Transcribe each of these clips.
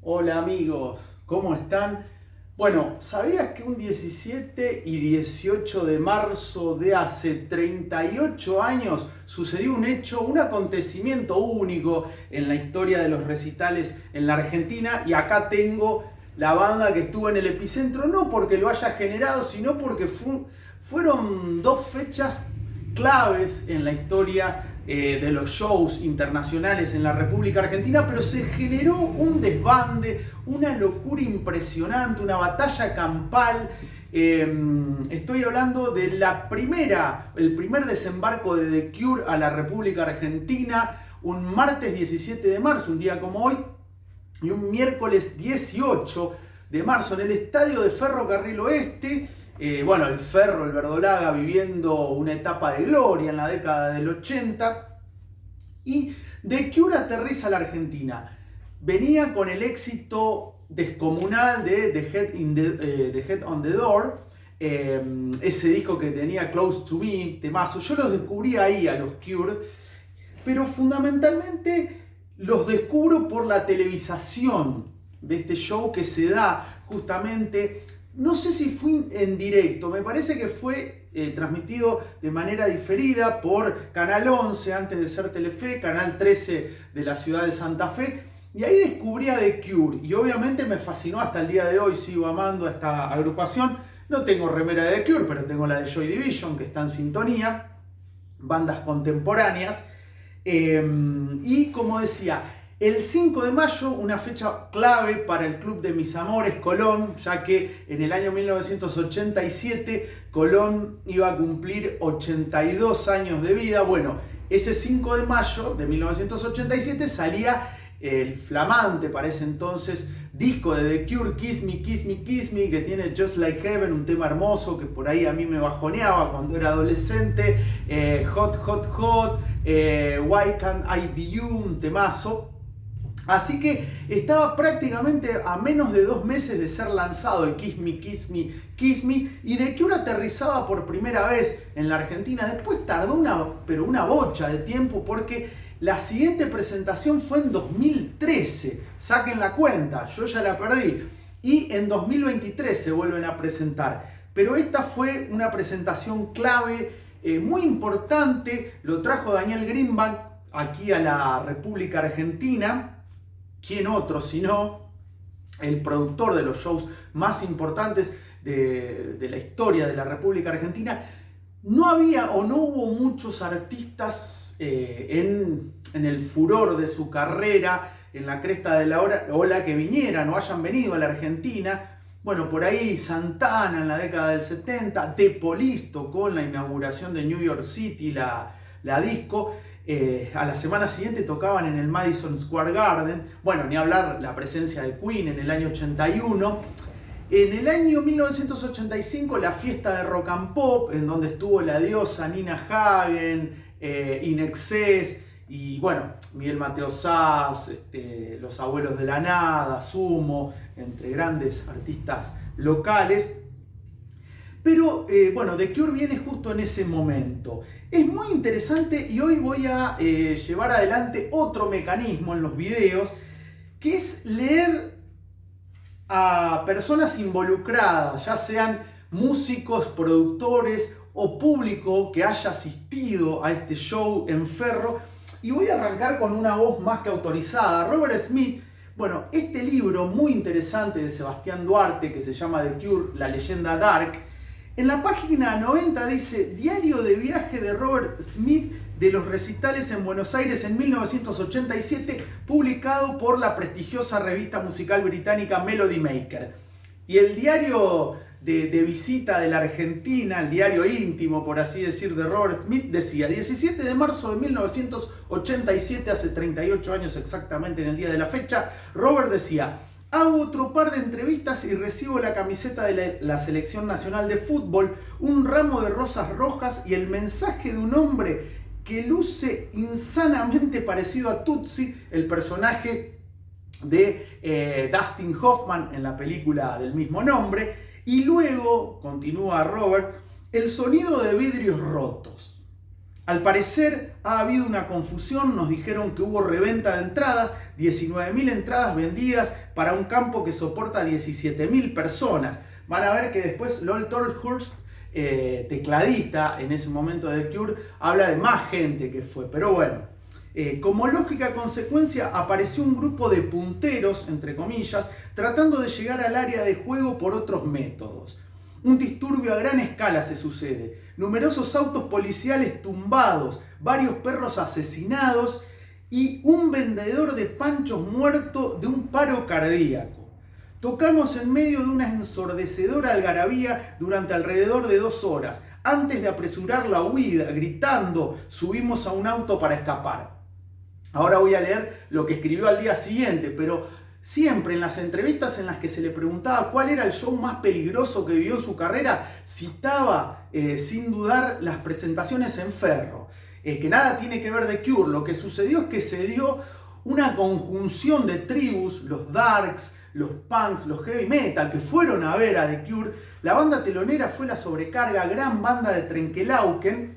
Hola amigos, ¿cómo están? Bueno, ¿sabías que un 17 y 18 de marzo de hace 38 años sucedió un hecho, un acontecimiento único en la historia de los recitales en la Argentina? Y acá tengo la banda que estuvo en el epicentro, no porque lo haya generado, sino porque fueron dos fechas claves en la historia de los shows internacionales en la República Argentina, pero se generó un desbande, una locura impresionante, una batalla campal. Estoy hablando de el primer desembarco de The Cure a la República Argentina, un martes 17 de marzo, un día como hoy, y un miércoles 18 de marzo en el estadio de Ferrocarril Oeste. Bueno, el Ferro, el Verdolaga, viviendo una etapa de gloria en la década del 80. Y The Cure aterriza a la Argentina. Venía con el éxito descomunal de The Head on the Door, ese disco que tenía Close to Me, temazo. Yo los descubrí ahí a los Cure, pero fundamentalmente los descubro por la televisación de este show que se da justamente. No sé si fue en directo, me parece que fue transmitido de manera diferida por Canal 11 antes de ser Telefe, Canal 13 de la ciudad de Santa Fe, y ahí descubrí a The Cure y obviamente me fascinó. Hasta el día de hoy sigo amando a esta agrupación. No tengo remera de The Cure, pero tengo la de Joy Division, que está en sintonía, bandas contemporáneas. Y como decía, el 5 de mayo, una fecha clave para el Club de Mis Amores, Colón, ya que en el año 1987 Colón iba a cumplir 82 años de vida. Bueno, ese 5 de mayo de 1987 salía el flamante para ese entonces disco de The Cure, Kiss Me, Kiss Me, Kiss Me, que tiene Just Like Heaven, un tema hermoso que por ahí a mí me bajoneaba cuando era adolescente, Hot, Hot, Hot, Why Can't I Be You, un temazo. Así que estaba prácticamente a menos de 2 meses de ser lanzado el Kiss Me, Kiss Me, Kiss Me, y The Cure aterrizaba por primera vez en la Argentina. Después tardó una bocha de tiempo, porque la siguiente presentación fue en 2013. Saquen la cuenta, yo ya la perdí. Y en 2023 se vuelven a presentar. Pero esta fue una presentación clave, muy importante. Lo trajo Daniel Greenbank aquí a la República Argentina. ¿Quién otro sino el productor de los shows más importantes de la historia de la República Argentina? No había o no hubo muchos artistas en el furor de su carrera, en la cresta de la ola, que vinieran o hayan venido a la Argentina. Bueno, por ahí Santana en la década del 70, The Police tocó en la inauguración de New York City, la disco. A la semana siguiente tocaban en el Madison Square Garden. Bueno, ni hablar la presencia de Queen en el año 81. En el año 1985 la fiesta de Rock and Pop, en donde estuvo la diosa Nina Hagen, In Excess, y bueno, Miguel Mateo Sass, Los Abuelos de la Nada, Sumo, entre grandes artistas locales. Pero bueno, The Cure viene justo en ese momento. Es muy interesante y hoy voy a llevar adelante otro mecanismo en los videos, que es leer a personas involucradas, ya sean músicos, productores o público que haya asistido a este show en Ferro. Y voy a arrancar con una voz más que autorizada, Robert Smith. Bueno, este libro muy interesante de Sebastián Duarte, que se llama The Cure, la leyenda Dark, en la página 90 dice: diario de viaje de Robert Smith de los recitales en Buenos Aires en 1987, publicado por la prestigiosa revista musical británica Melody Maker. Y el diario de visita de la Argentina, el diario íntimo, por así decir, de Robert Smith, decía: 17 de marzo de 1987, hace 38 años exactamente en el día de la fecha, Robert decía: hago otro par de entrevistas y recibo la camiseta de la Selección Nacional de Fútbol, un ramo de rosas rojas y el mensaje de un hombre que luce insanamente parecido a Tootsie, el personaje de Dustin Hoffman en la película del mismo nombre. Y luego, continúa Robert, el sonido de vidrios rotos. Al parecer ha habido una confusión, nos dijeron que hubo reventa de entradas, 19.000 entradas vendidas para un campo que soporta 17.000 personas. Van a ver que después Lol Tolhurst, tecladista en ese momento de The Cure, habla de más gente que fue. Pero bueno, como lógica consecuencia apareció un grupo de punteros, entre comillas, tratando de llegar al área de juego por otros métodos. Un disturbio a gran escala se sucede. Numerosos autos policiales tumbados, varios perros asesinados y un vendedor de panchos muerto de un paro cardíaco. Tocamos en medio de una ensordecedora algarabía durante alrededor de 2 horas. Antes de apresurar la huida, gritando, subimos a un auto para escapar. Ahora voy a leer lo que escribió al día siguiente, pero siempre en las entrevistas en las que se le preguntaba cuál era el show más peligroso que vivió en su carrera, citaba sin dudar las presentaciones en Ferro, que nada tiene que ver de Cure. Lo que sucedió es que se dio una conjunción de tribus, los Darks, los Punks, los Heavy Metal, que fueron a ver a The Cure. La banda telonera fue la Sobrecarga, gran banda de Trenkelauken,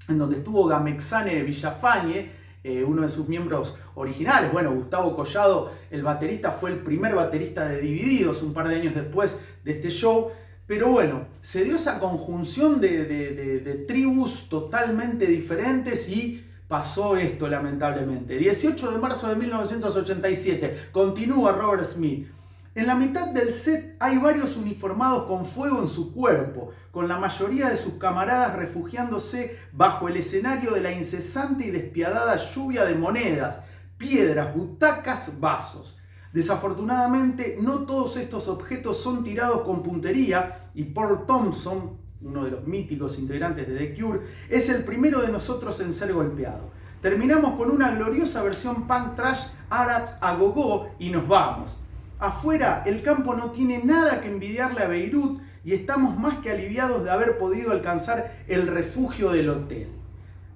en donde estuvo Gamexane Villafañe, uno de sus miembros originales. Bueno, Gustavo Collado, el baterista, fue el primer baterista de Divididos un par de años después de este show. Pero bueno, se dio esa conjunción de tribus totalmente diferentes y pasó esto, lamentablemente. 18 de marzo de 1987, continúa Robert Smith. En la mitad del set hay varios uniformados con fuego en su cuerpo, con la mayoría de sus camaradas refugiándose bajo el escenario de la incesante y despiadada lluvia de monedas, piedras, butacas, vasos. Desafortunadamente, no todos estos objetos son tirados con puntería y Paul Thompson, uno de los míticos integrantes de The Cure, es el primero de nosotros en ser golpeado. Terminamos con una gloriosa versión punk trash Arabs a go-go y nos vamos. Afuera, el campo no tiene nada que envidiarle a Beirut y estamos más que aliviados de haber podido alcanzar el refugio del hotel.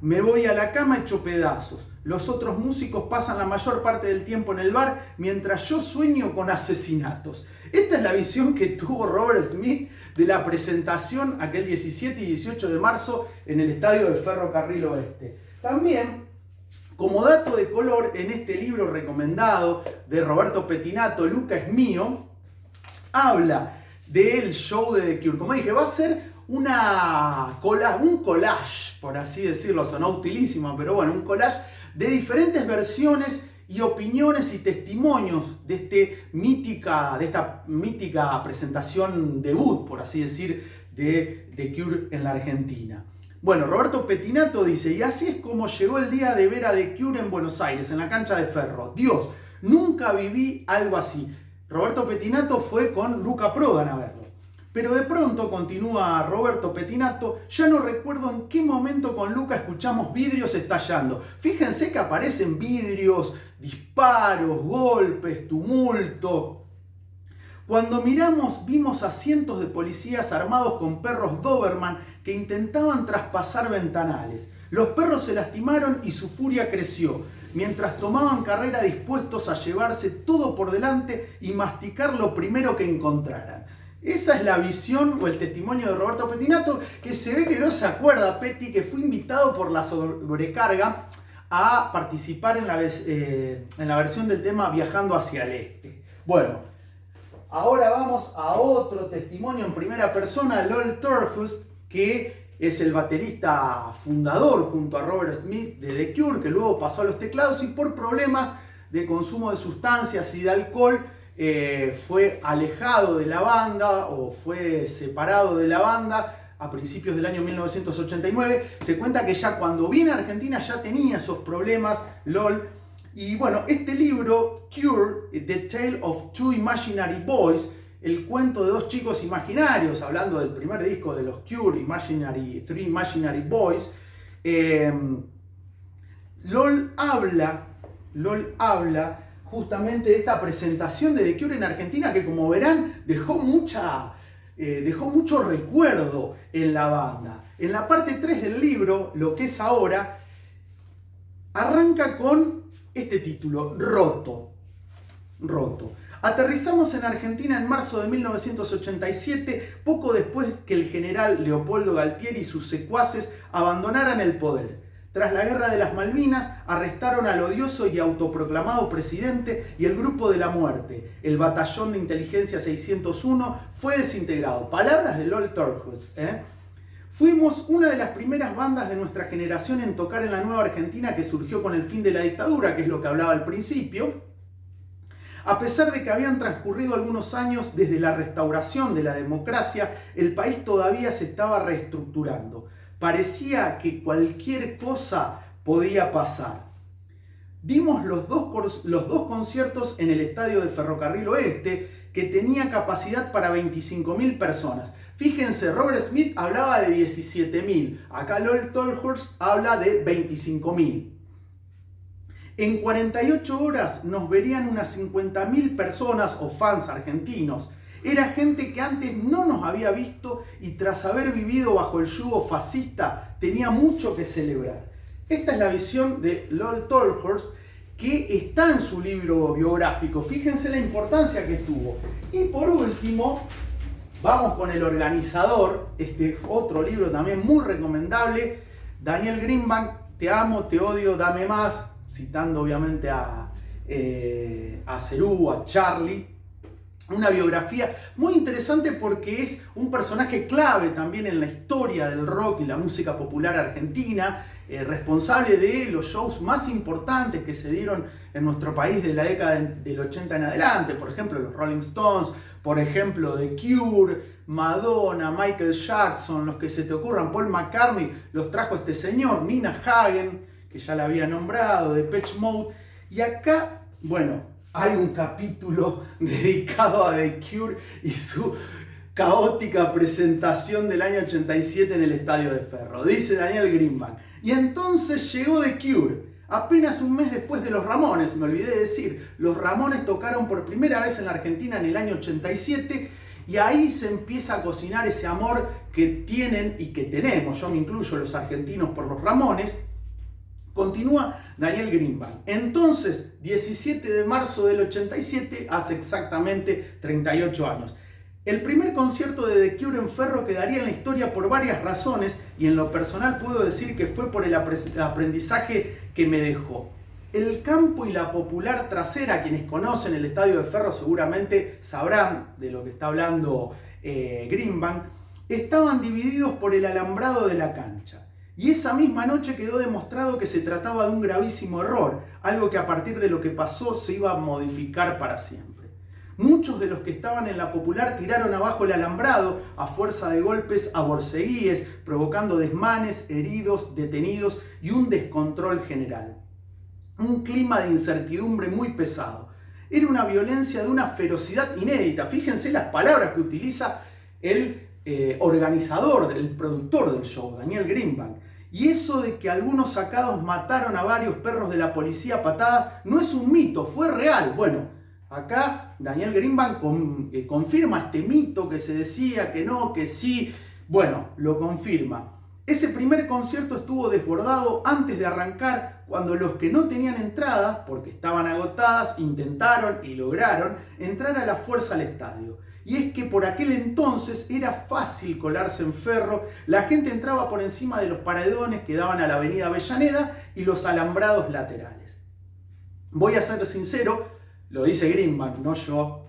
Me voy a la cama hecho pedazos. Los otros músicos pasan la mayor parte del tiempo en el bar mientras yo sueño con asesinatos. Esta es la visión que tuvo Robert Smith de la presentación aquel 17 y 18 de marzo en el estadio de Ferrocarril Oeste. También, como dato de color, en este libro recomendado de Roberto Pettinato, Luca es mío, habla del show de The Cure. Como dije, va a ser un collage, por así decirlo, sonó utilísimo, pero bueno, un collage de diferentes versiones y opiniones y testimonios de esta mítica presentación debut, por así decir, de The Cure en la Argentina. Bueno, Roberto Pettinato dice, y así es como llegó el día de ver a The Cure en Buenos Aires, en la cancha de Ferro. Dios, nunca viví algo así. Roberto Pettinato fue con Luca Prodan a verlo. Pero de pronto, continúa Roberto Pettinato, ya no recuerdo en qué momento con Luca escuchamos vidrios estallando. Fíjense que aparecen vidrios, disparos, golpes, tumulto. Cuando miramos, vimos a cientos de policías armados con perros Doberman que intentaban traspasar ventanales. Los perros se lastimaron y su furia creció, mientras tomaban carrera dispuestos a llevarse todo por delante y masticar lo primero que encontraran. Esa es la visión o el testimonio de Roberto Pettinato, que se ve que no se acuerda, Petti, que fue invitado por la Sobrecarga a participar en la versión del tema Viajando hacia el Este. Bueno, ahora vamos a otro testimonio en primera persona, Lol Tolhurst, que es el baterista fundador junto a Robert Smith de The Cure, que luego pasó a los teclados y por problemas de consumo de sustancias y de alcohol fue alejado de la banda o fue separado de la banda a principios del año 1989. Se cuenta que ya cuando viene a Argentina ya tenía esos problemas, Lol. Y bueno, este libro, Cure, The Tale of Two Imaginary Boys, el cuento de dos chicos imaginarios, hablando del primer disco de los Cure, Three Imaginary Boys, Lol habla justamente de esta presentación de The Cure en Argentina, que como verán dejó mucho recuerdo en la banda. En la parte 3 del libro, Lo que es ahora, arranca con este título, Roto. Aterrizamos en Argentina en marzo de 1987, poco después que el general Leopoldo Galtieri y sus secuaces abandonaran el poder. Tras la Guerra de las Malvinas, arrestaron al odioso y autoproclamado presidente y el Grupo de la Muerte. El Batallón de Inteligencia 601 fue desintegrado. Palabras de Lol Tolhurst, Fuimos una de las primeras bandas de nuestra generación en tocar en la nueva Argentina que surgió con el fin de la dictadura, que es lo que hablaba al principio. A pesar de que habían transcurrido algunos años desde la restauración de la democracia, el país todavía se estaba reestructurando. Parecía que cualquier cosa podía pasar. Dimos los dos conciertos en el estadio de Ferrocarril Oeste, que tenía capacidad para 25.000 personas. Fíjense, Robert Smith hablaba de 17.000, acá Lol Tolhurst habla de 25.000. En 48 horas nos verían unas 50.000 personas o fans argentinos. Era gente que antes no nos había visto y tras haber vivido bajo el yugo fascista tenía mucho que celebrar. Esta es la visión de Lol Tolhurst, que está en su libro biográfico. Fíjense la importancia que tuvo. Y por último, vamos con el organizador, este otro libro también muy recomendable, Daniel Greenbank, Te amo, te odio, dame más, citando obviamente a Cerú, a Charlie. Una biografía muy interesante porque es un personaje clave también en la historia del rock y la música popular argentina, responsable de los shows más importantes que se dieron en nuestro país de la década del 80 en adelante, por ejemplo los Rolling Stones, por ejemplo The Cure, Madonna, Michael Jackson, los que se te ocurran, Paul McCartney, los trajo este señor, Nina Hagen, que ya la había nombrado, Depeche Mode, y acá, bueno, hay un capítulo dedicado a The Cure y su caótica presentación del año 87 en el Estadio de Ferro. Dice Daniel Greenbank. Y entonces llegó The Cure, apenas un mes después de los Ramones. Me olvidé de decir, los Ramones tocaron por primera vez en la Argentina en el año 87 y ahí se empieza a cocinar ese amor que tienen y que tenemos, yo me incluyo, los argentinos por los Ramones. Continúa Daniel Greenbank. Entonces, 17 de marzo del 87, hace exactamente 38 años. El primer concierto de The Cure en Ferro quedaría en la historia por varias razones y en lo personal puedo decir que fue por el aprendizaje que me dejó. El campo y la popular trasera, quienes conocen el Estadio de Ferro seguramente sabrán de lo que está hablando Greenbank, estaban divididos por el alambrado de la cancha. Y esa misma noche quedó demostrado que se trataba de un gravísimo error, algo que a partir de lo que pasó se iba a modificar para siempre. Muchos de los que estaban en la popular tiraron abajo el alambrado a fuerza de golpes a borceguíes, provocando desmanes, heridos, detenidos y un descontrol general. Un clima de incertidumbre muy pesado. Era una violencia de una ferocidad inédita. Fíjense las palabras que utiliza el organizador, el productor del show, Daniel Greenbank. Y eso de que algunos sacados mataron a varios perros de la policía a patadas no es un mito, fue real. Bueno, acá Daniel Greenbank confirma este mito que se decía que no, que sí. Bueno, lo confirma. Ese primer concierto estuvo desbordado antes de arrancar, cuando los que no tenían entradas, porque estaban agotadas, intentaron y lograron entrar a la fuerza al estadio. Y es que por aquel entonces era fácil colarse en Ferro, la gente entraba por encima de los paredones que daban a la avenida Avellaneda y los alambrados laterales. Voy a ser sincero, lo dice Greenbank, no yo,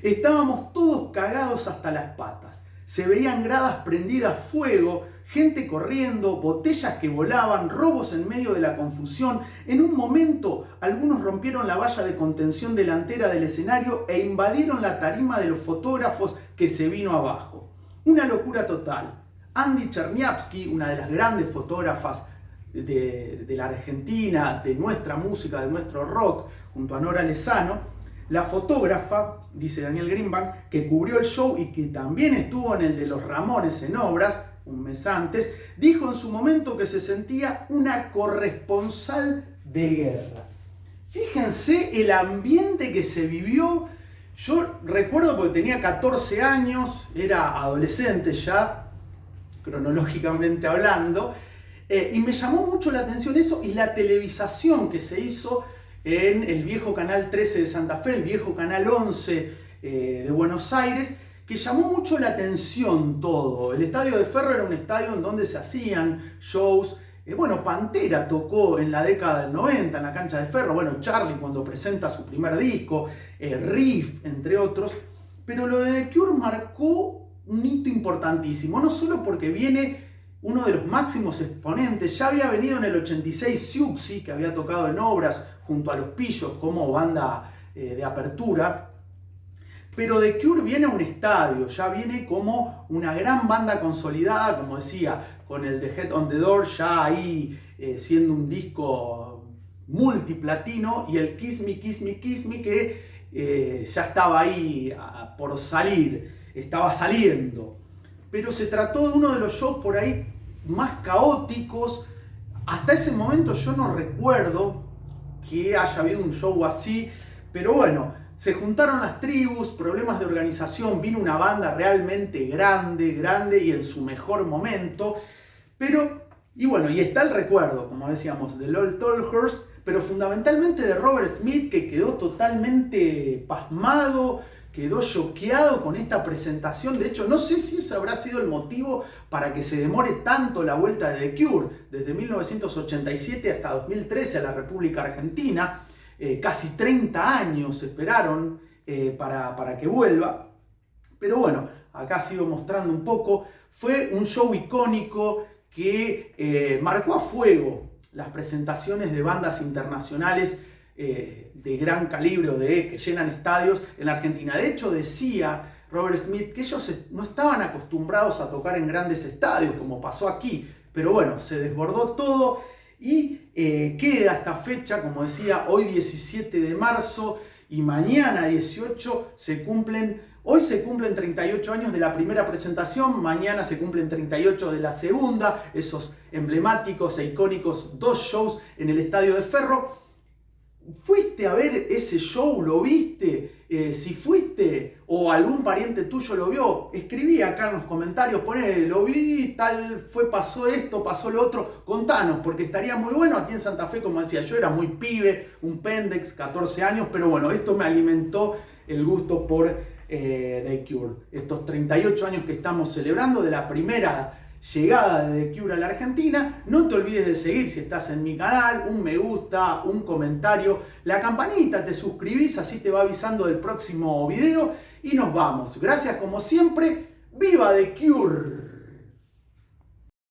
estábamos todos cagados hasta las patas. Se veían gradas prendidas fuego, gente corriendo, botellas que volaban, robos en medio de la confusión. En un momento, algunos rompieron la valla de contención delantera del escenario e invadieron la tarima de los fotógrafos que se vino abajo. Una locura total. Andy Cherniavsky, una de las grandes fotógrafas de la Argentina, de nuestra música, de nuestro rock, junto a Nora Lezano, la fotógrafa, dice Daniel Greenbank, que cubrió el show y que también estuvo en el de los Ramones en Obras, un mes antes, dijo en su momento que se sentía una corresponsal de guerra. Fíjense el ambiente que se vivió. Yo recuerdo porque tenía 14 años, era adolescente ya, cronológicamente hablando, y me llamó mucho la atención eso y la televisación que se hizo en el viejo Canal 13 de Santa Fe, el viejo Canal 11 de Buenos Aires, que llamó mucho la atención todo. El Estadio de Ferro era un estadio en donde se hacían shows Bueno, Pantera tocó en la década del 90 en la Cancha de Ferro. Bueno, Charlie cuando presenta su primer disco, Riff, entre otros. Pero lo de The Cure marcó un hito importantísimo. No solo porque viene uno de los máximos exponentes. Ya había venido en el 86 Siouxsie, que había tocado en Obras junto a Los Pillos como banda de apertura. Pero The Cure viene a un estadio, ya viene como una gran banda consolidada, como decía, con el The Head on the Door ya ahí siendo un disco multiplatino, y el Kiss Me, Kiss Me, Kiss Me que ya estaba ahí por salir, estaba saliendo. Pero se trató de uno de los shows por ahí más caóticos. Hasta ese momento yo no recuerdo que haya habido un show así, pero bueno, se juntaron las tribus, problemas de organización, vino una banda realmente grande y en su mejor momento. Y bueno, y está el recuerdo, como decíamos, de Lol Tolhurst, pero fundamentalmente de Robert Smith, que quedó totalmente pasmado, quedó choqueado con esta presentación. De hecho, no sé si ese habrá sido el motivo para que se demore tanto la vuelta de The Cure, desde 1987 hasta 2013 a la República Argentina. Casi 30 años esperaron para que vuelva. Pero bueno, acá sigo mostrando un poco. Fue un show icónico que marcó a fuego las presentaciones de bandas internacionales de gran calibre o que llenan estadios en la Argentina. De hecho, decía Robert Smith que ellos no estaban acostumbrados a tocar en grandes estadios, como pasó aquí. Pero bueno, se desbordó todo. Y queda esta fecha, como decía, hoy 17 de marzo y mañana 18 hoy se cumplen 38 años de la primera presentación, mañana se cumplen 38 de la segunda, esos emblemáticos e icónicos 2 shows en el Estadio de Ferro. ¿Fuiste a ver ese show? ¿Lo viste? Si fuiste o algún pariente tuyo lo vio, escribí acá en los comentarios, poné, lo vi, tal fue, pasó esto, pasó lo otro, contanos, porque estaría muy bueno. Aquí en Santa Fe, como decía, yo era muy pibe, un pendex, 14 años, pero bueno, esto me alimentó el gusto por The Cure. Estos 38 años que estamos celebrando de la primera llegada de The Cure a la Argentina. No te olvides de seguir si estás en mi canal, un me gusta, un comentario, la campanita, te suscribís, así te va avisando del próximo video y nos vamos. Gracias como siempre, ¡viva The Cure!